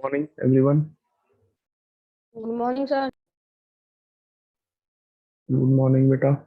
Morning, everyone. Good morning, sir. Good morning, beta.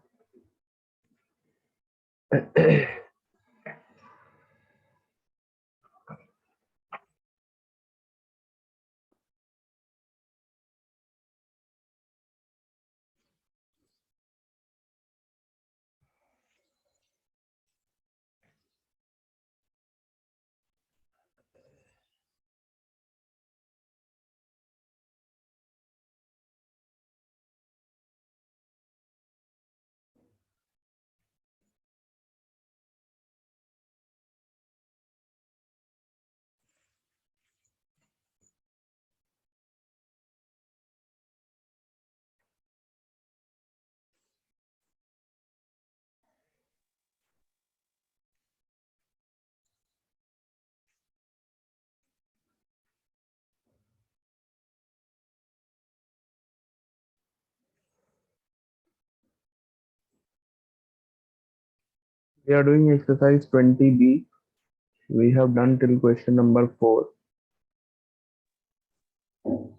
We are doing exercise 20B. We have done till question number 4.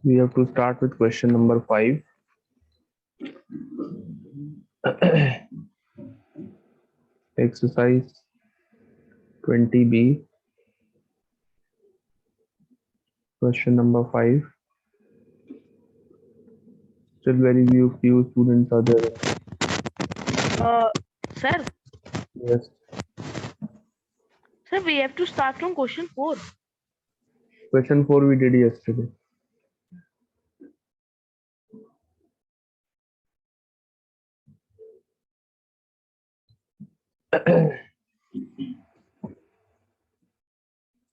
We have to start with question number 5. Exercise 20B. Question number 5. Still very few students are there. Sir, Yes. we have to start from question 4. Question 4 we did yesterday.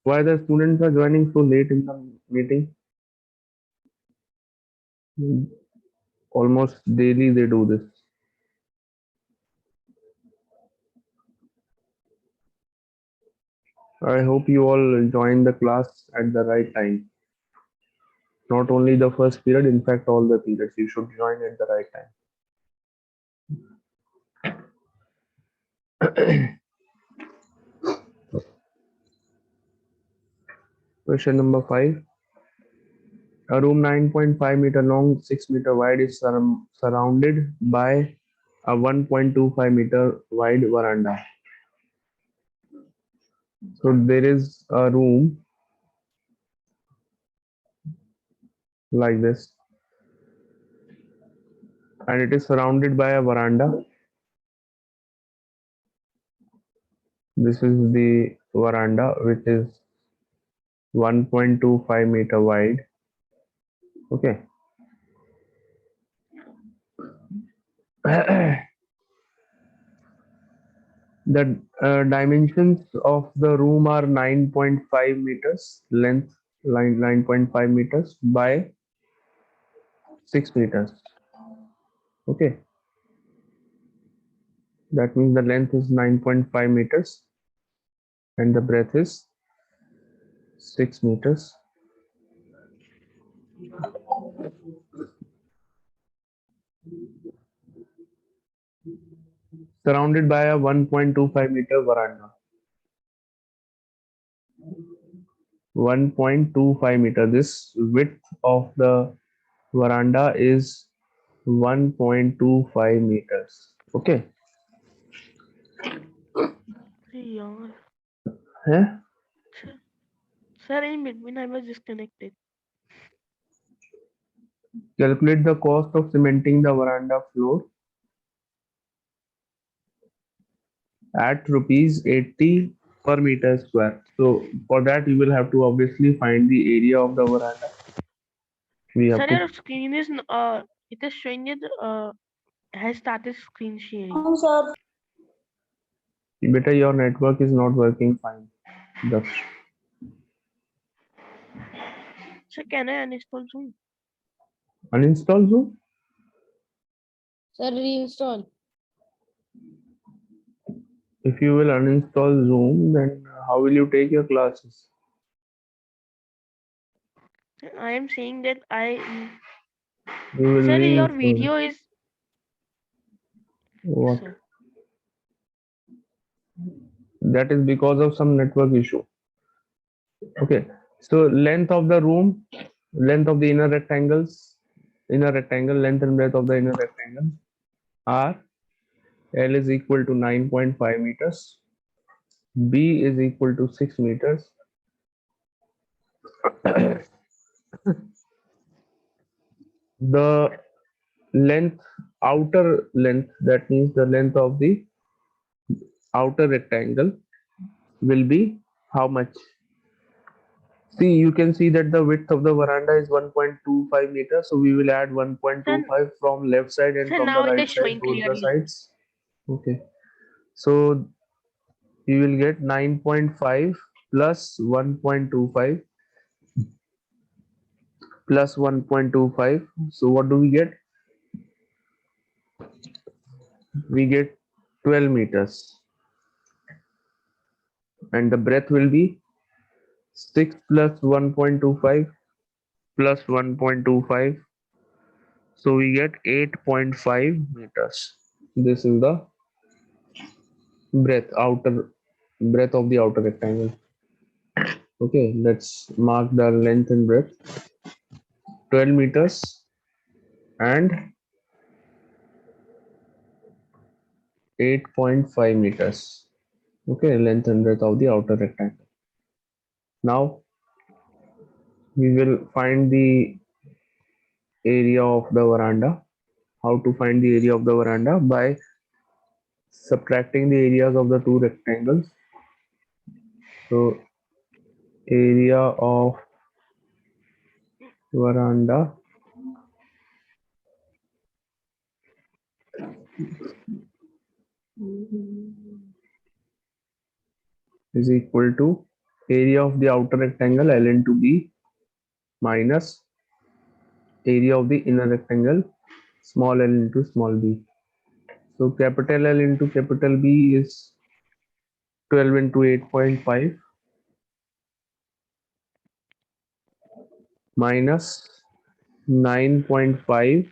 Why the students are joining so late in the meeting? Almost daily they do this. I hope you all join the class at the right time. Not only the first period, in fact, all the periods. You should join at the right time. Question number 5. A room 9.5 meter long, 6 meter wide is surrounded by a 1.25 meter wide veranda. So there is a room like this, and it is surrounded by a veranda. This is the veranda, which is 1.25 meter wide. Okay. The dimensions of the room are 9.5 meters length, 9.5 meters by 6 meters. Okay, that means the length is 9.5 meters and the breadth is 6 meters. Surrounded by a 1.25 meter veranda. 1.25 meter. This width of the veranda is 1.25 meters. Okay. Yeah. Huh? Sir, in between I was disconnected. Calculate the cost of cementing the veranda floor at rupees 80 per meter square. So for that you will have to obviously find the area of the veranda. We have Sir, to. your screen is it is showing it has started screen sharing. Better your network is not working fine. Daksh. Sir, can I uninstall Zoom? Uninstall Zoom? Sir, reinstall. If you will uninstall Zoom, then how will you take your classes? I am saying that You will Sir, your reinstall. video is What? sir. That is because of some network issue. Okay. So length of the room, length of the inner rectangle, length and breadth of the inner rectangle are L is equal to 9.5 meters, B is equal to 6 meters, the length, outer length, that means the length of the outer rectangle will be how much? See, you can see that the width of the veranda is 1.25 meters. So we will add Sir, 1.25 from left side and sir, from now the it is right side, showing both the clearly. sides. Okay. So you will get 9.5 plus 1.25 plus 1.25. So what do we get? We get 12 meters. And the breadth will be 6 plus 1.25 plus 1.25. So we get 8.5 meters. This is the breadth of the outer rectangle. Okay, let's mark the length and breadth. 12 meters and 8.5 meters. Okay, length and breadth of the outer rectangle. Now we will find the area of the veranda. How to find the area of the veranda? By subtracting the areas of the two rectangles. So area of veranda is equal to area of the outer rectangle L into B minus area of the inner rectangle small l into small b. So capital L into capital B is 12 into 8.5 minus 9.5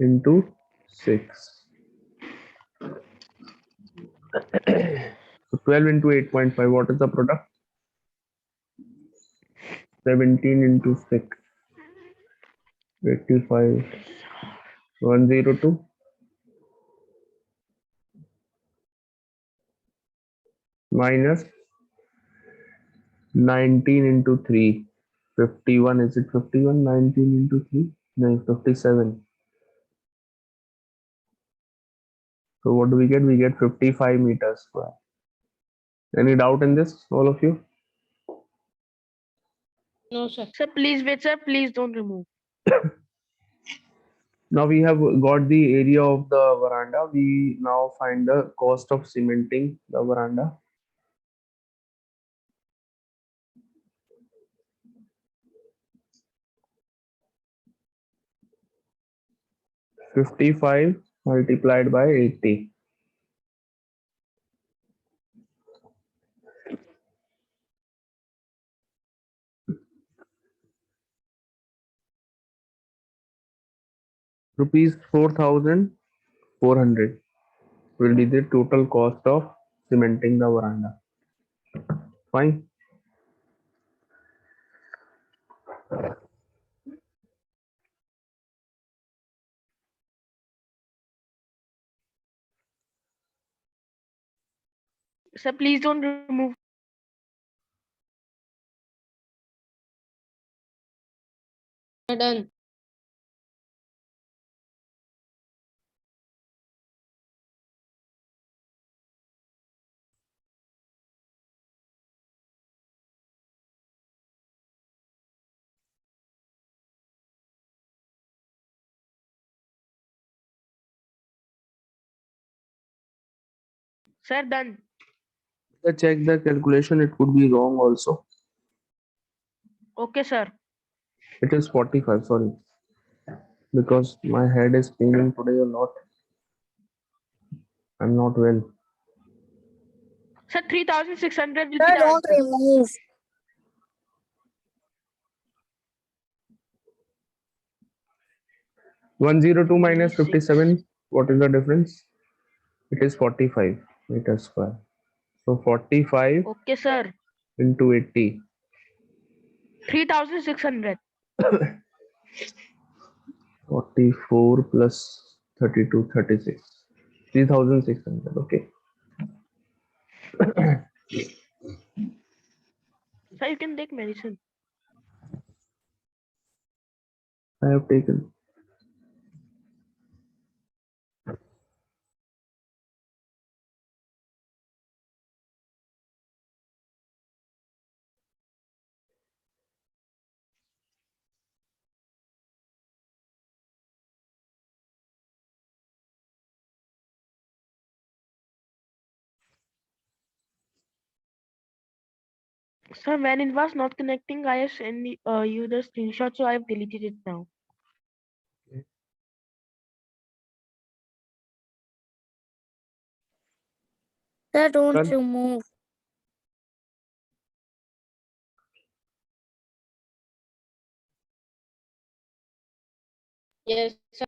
into 6. So 12 into 8.5, what is the product? 17 into 6, 85, 102 minus 19 into 3, 51. Is it 51? 19 into 3? No, 57. So what do we get? We get 55 meters square. Any doubt in this, all of you? No, sir. Sir, please wait, sir. Please don't remove. Now we have got the area of the veranda. We now find the cost of cementing the veranda. $55 multiplied by 80. Rupees 4,400 will be the total cost of cementing the veranda. Fine. Sir, please don't remove. Done. Sir, done. Check the calculation, it could be wrong also. Okay, sir. It is 45, sorry. Because my head is paining today a lot. I'm not well. Sir, 3,600 will be Sir, the don't answer. remove. 102 minus 26. 57, what is the difference? It is 45 meters square. So 45 Okay, sir. into 80. 3,600. 44 plus 32, 36. 3,600. Okay. So you can take medicine. I have taken. So when it was not connecting, I have sent you the screenshot, so I've deleted it now. Sir, don't Done. remove. Yes, sir.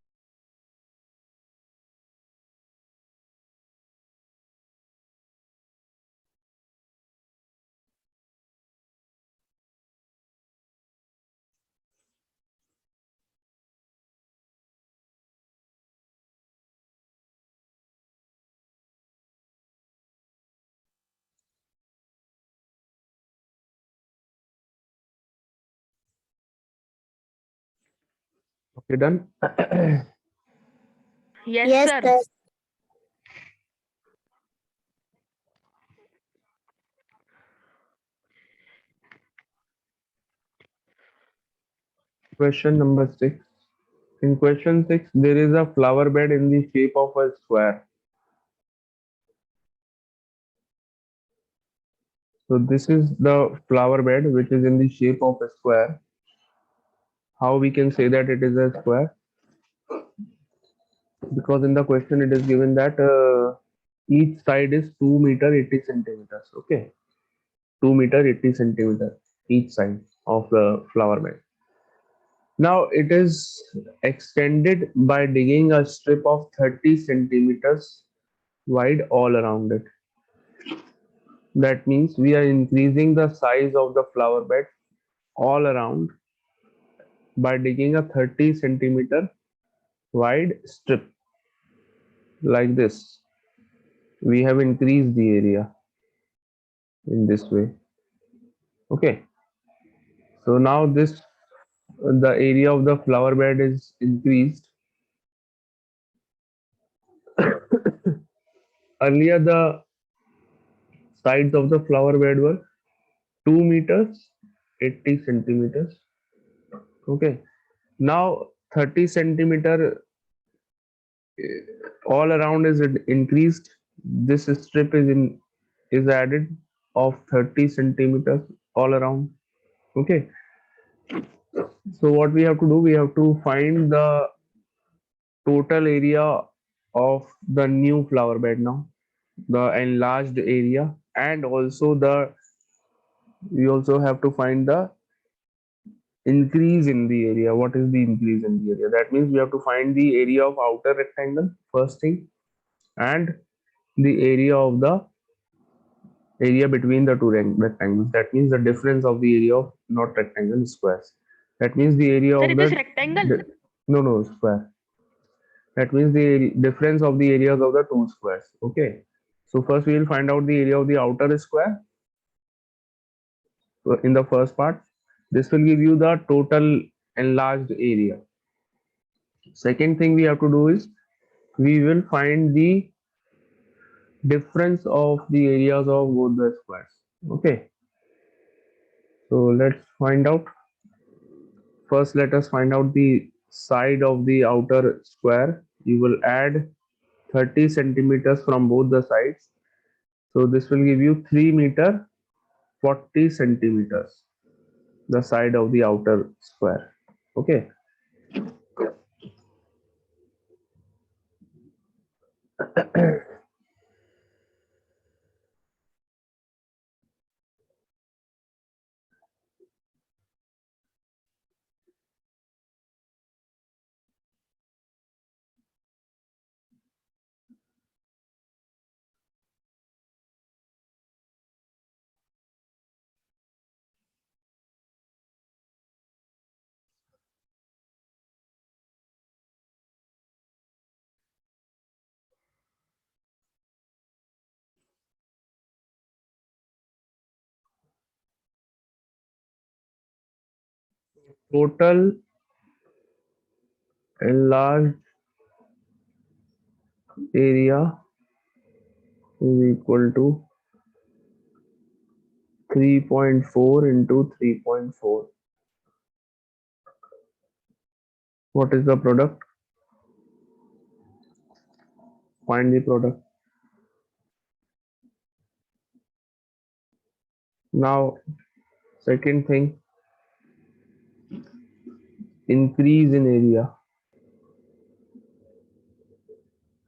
Okay, done. Yes, Yes, sir. sir. Question number 6. In question 6, there is a flower bed in the shape of a square. So this is the flower bed which is in the shape of a square. How we can say that it is a square? Because in the question it is given that each side is 2 meter 80 centimeters. Okay, 2 meter 80 centimeter each side of the flower bed. Now it is extended by digging a strip of 30 centimeters wide all around it. That means we are increasing the size of the flower bed all around by digging a 30 centimeter wide strip like this. We have increased the area in this way. Okay, so now this the area of the flower bed is increased. Earlier the sides of the flower bed were 2 meters 80 centimeters. Okay, now 30 centimeter all around is increased. This strip is added of 30 centimeters all around. Okay, so what we have to do, we have to find the total area of the new flower bed now, the enlarged area, and also the we also have to find the increase in the area. What is the increase in the area? That means we have to find the area of outer rectangle first thing, and the area of the area between the two rectangles. That means the difference of the area of not rectangle squares. That means the area Sir, of it is the rectangle. no square. That means the difference of the areas of the two squares. Okay. So first we will find out the area of the outer square. So in the first part, this will give you the total enlarged area. Second thing we have to do is we will find the difference of the areas of both the squares. Okay. So let's find out. First, let us find out the side of the outer square. You will add 30 centimeters from both the sides. So this will give you 3 meter 40 centimeters, the side of the outer square. Okay. Total enlarged area is equal to 3.4 into 3.4. What is the product? Find the product. Now, second thing, increase in area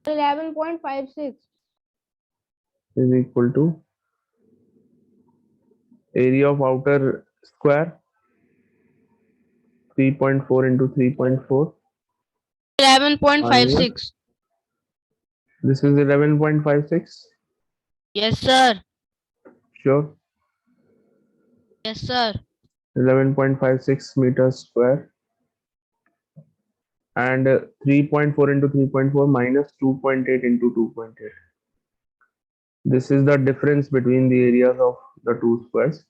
11.56. is equal to area of outer square 3.4 into 3.4. 11.56. This is 11.56. Yes, sir. Sure. Yes, sir. 11.56 meters square, and 3.4 into 3.4 minus 2.8 into 2.8. This is the difference between the areas of the two squares.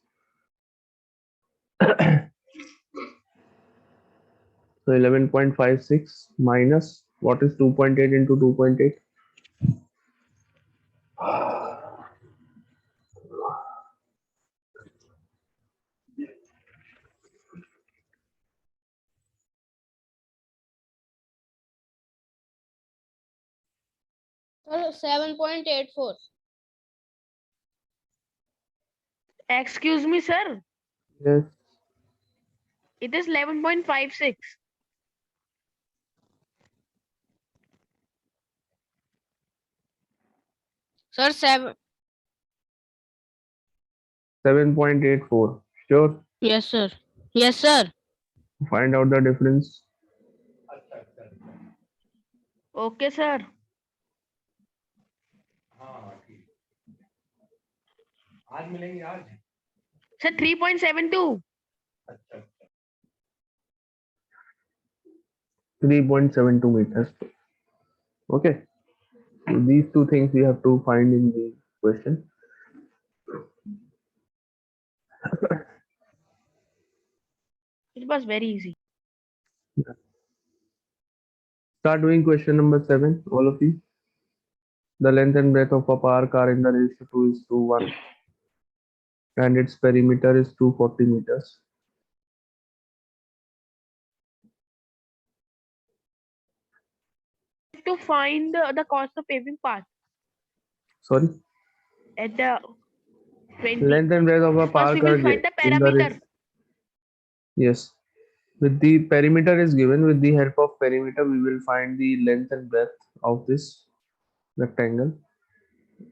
So 11.56 minus what is 2.8 into 2.8? Sir, 7.84. Excuse me, sir. Yes. It is 11.56. Sir, 7.84. Sure. Yes, sir. Yes, sir. Find out the difference. Okay, sir. Sir, 3.72. 3.72 meters. Okay. So these two things we have to find in the question. It was very easy. Start doing question number 7, all of you. The length and breadth of a park are in the ratio 2:1, and its perimeter is 240 meters. To find the cost of paving path Sorry. at the 20. Length and breadth of a First, we park will are find the in the parameter. yes. With the perimeter is given, with the help of perimeter, we will find the length and breadth of this rectangle.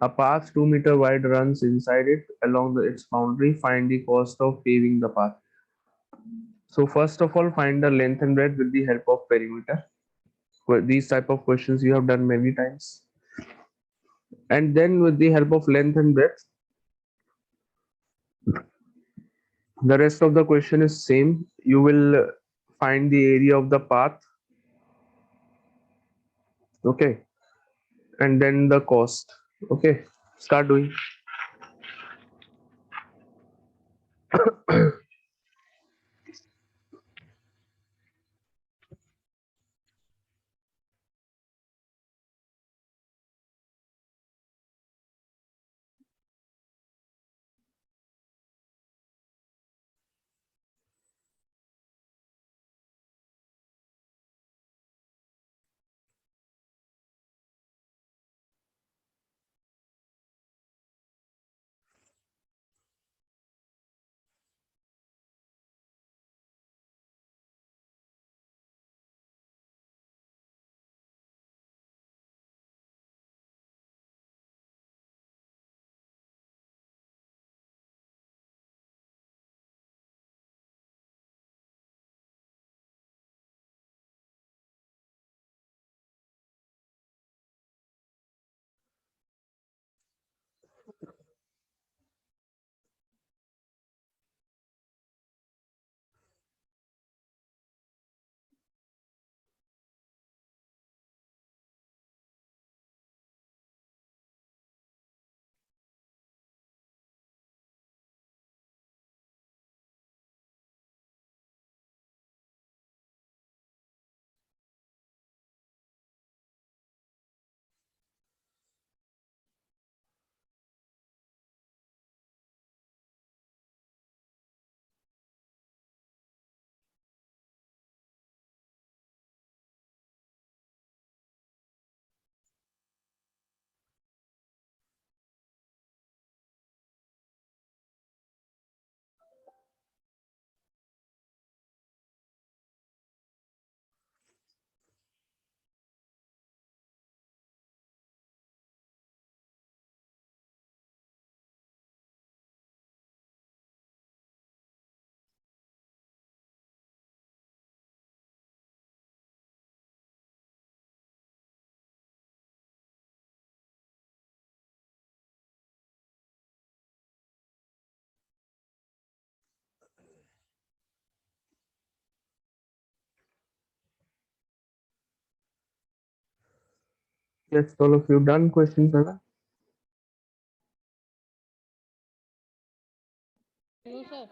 A path 2 meter wide runs inside it along its boundary. Find the cost of paving the path. So first of all, find the length and breadth with the help of perimeter. These type of questions you have done many times. And then with the help of length and breadth, the rest of the question is same. You will find the area of the path. Okay. And then the cost. Okay. Start doing. Yes, all of you done question 7? No, sir.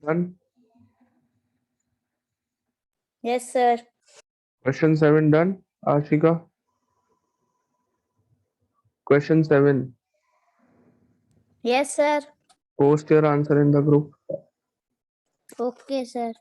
Done. Yes, sir. Question 7 done. Ashika. Question 7. Yes, sir. Post your answer in the group. Okay, sir.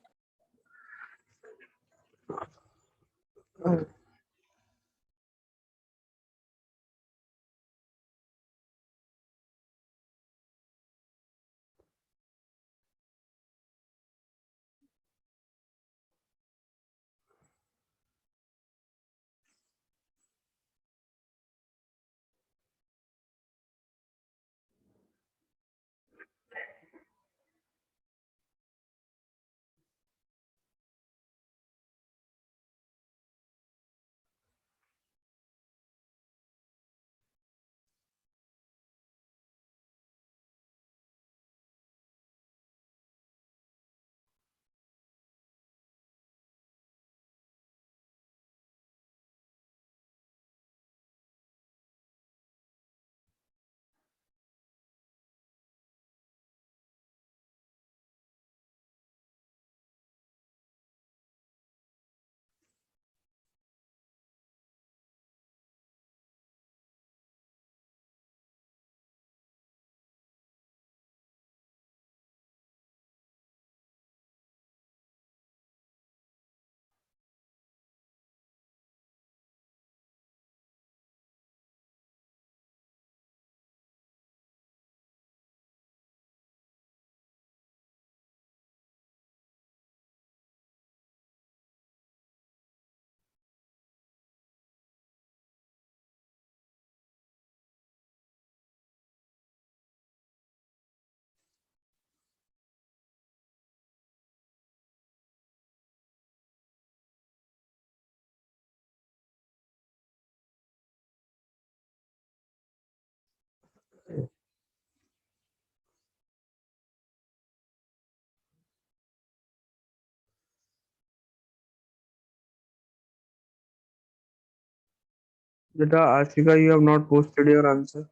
Beta Ashika, you have not posted your answer.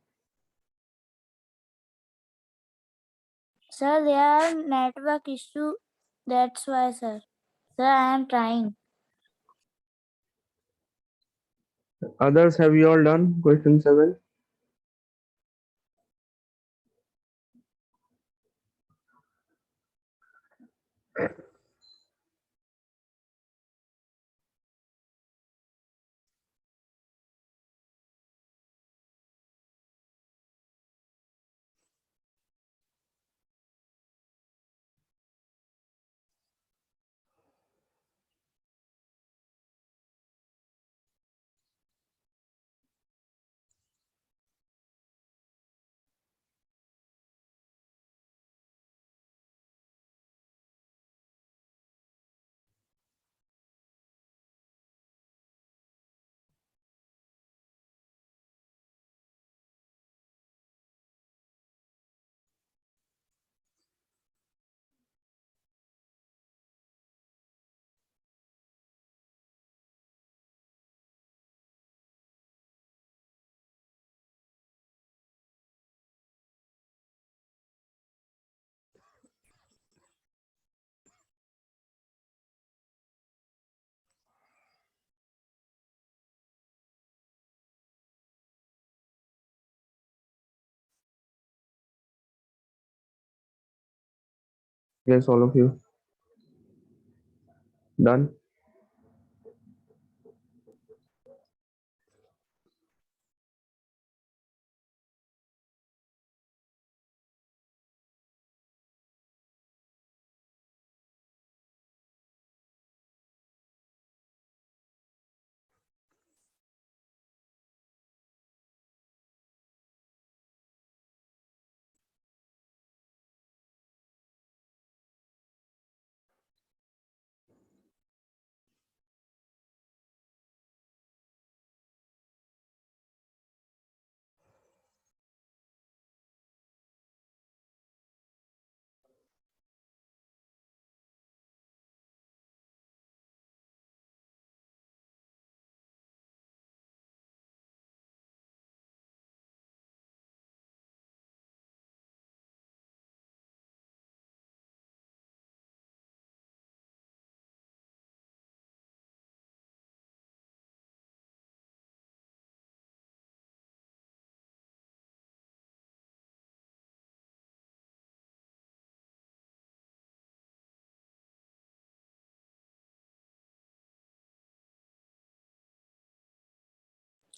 Sir, there are network issue. That's why, sir. Sir, I am trying. Others, have you all done question 7? Yes, all of you. Done.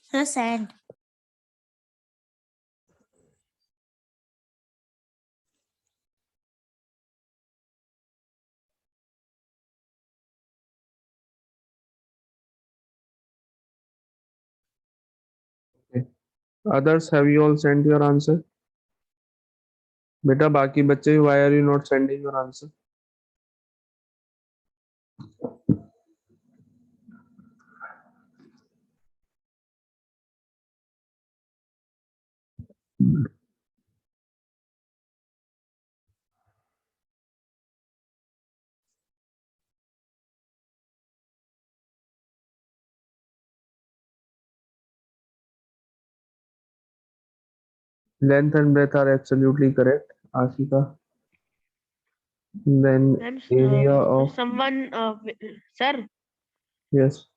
Sir, sand. Okay. Others, have you all sent your answer? बेटा बाकी बच्चे, why are you not sending your answer? Length and breadth are absolutely correct. Ashika. Then And area of someone, sir, yes.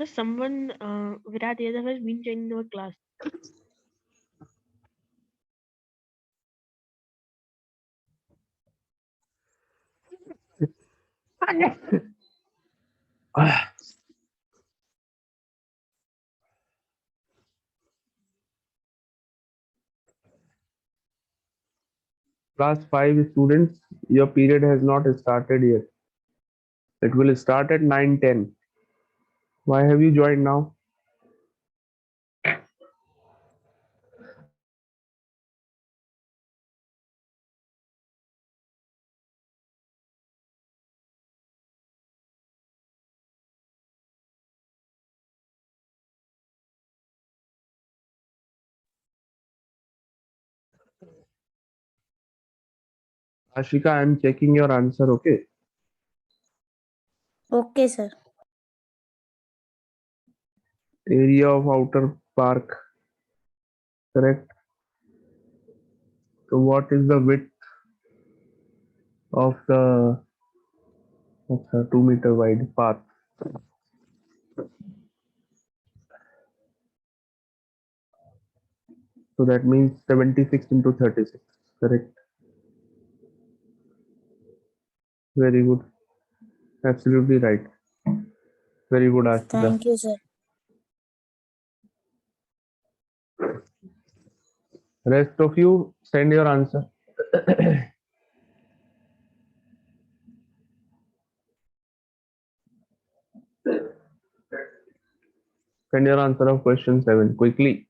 someone, Virat Yadav has been joining our class. Class 5 students, your period has not started yet. It will start at 9:10. Why have you joined now? Ashika, I am checking your answer, okay? Okay, sir. Area of outer park, correct? So what is the width of the 2 meter wide path? So that means 76 into 36, correct? Very good. Absolutely right. Very good, Ashika. Thank you, sir. Rest of you, send your answer. Send your answer of question 7 quickly.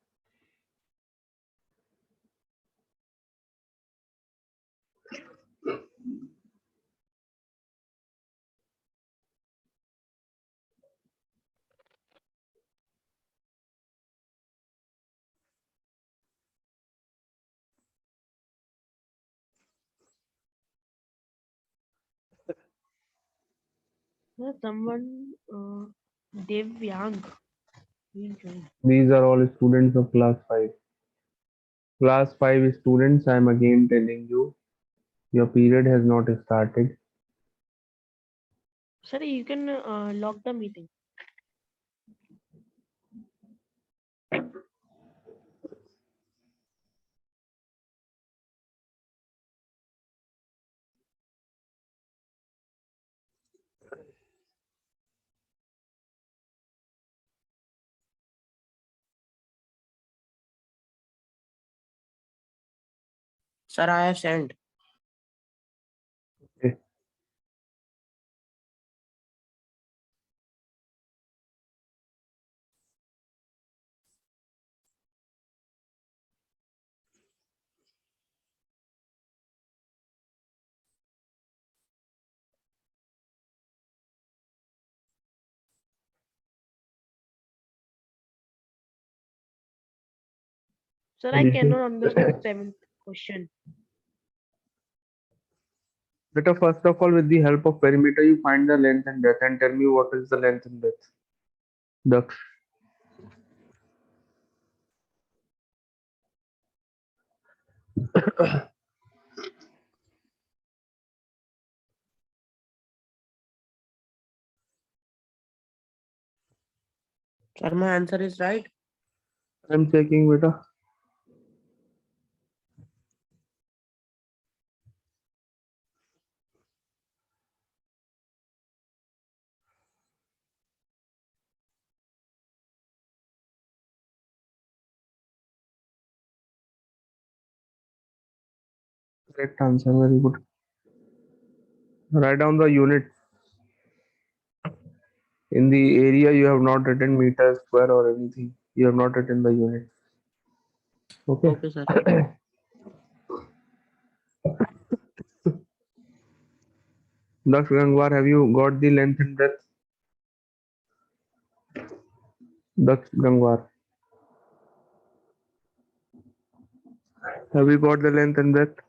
Someone, Devyang, been joined. These are all students of class 5. Class 5 students, I am again telling you, your period has not started. Sir, you can log the meeting. Sir, I have sent. Okay. Sir, What I did you- cannot understand seventh question. Beta, first of all, with the help of perimeter, you find the length and breadth and tell me what is the length and breadth. Daksh. Sir, my answer is right. I'm checking, beta. Correct answer, very good. Write down the unit. In the area, you have not written meter, square, or anything. You have not written the unit. Okay. Okay, sir. Daksh Gangwar, have you got the length and breadth? Daksh Gangwar, have you got the length and breadth?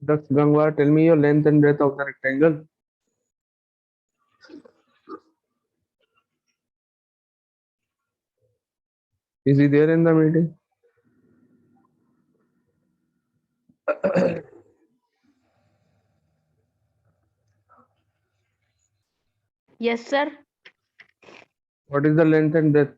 Daksh Gangwar, tell me your length and breadth of the rectangle. Is he there in the meeting? Yes, sir. What is the length and breadth?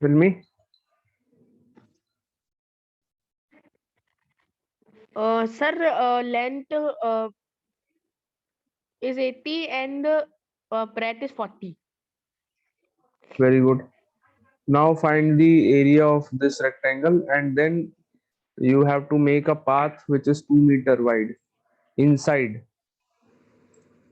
Tell me. Sir, length is 80 and breadth is 40. Very good. Now find the area of this rectangle and then you have to make a path which is 2 meter wide inside.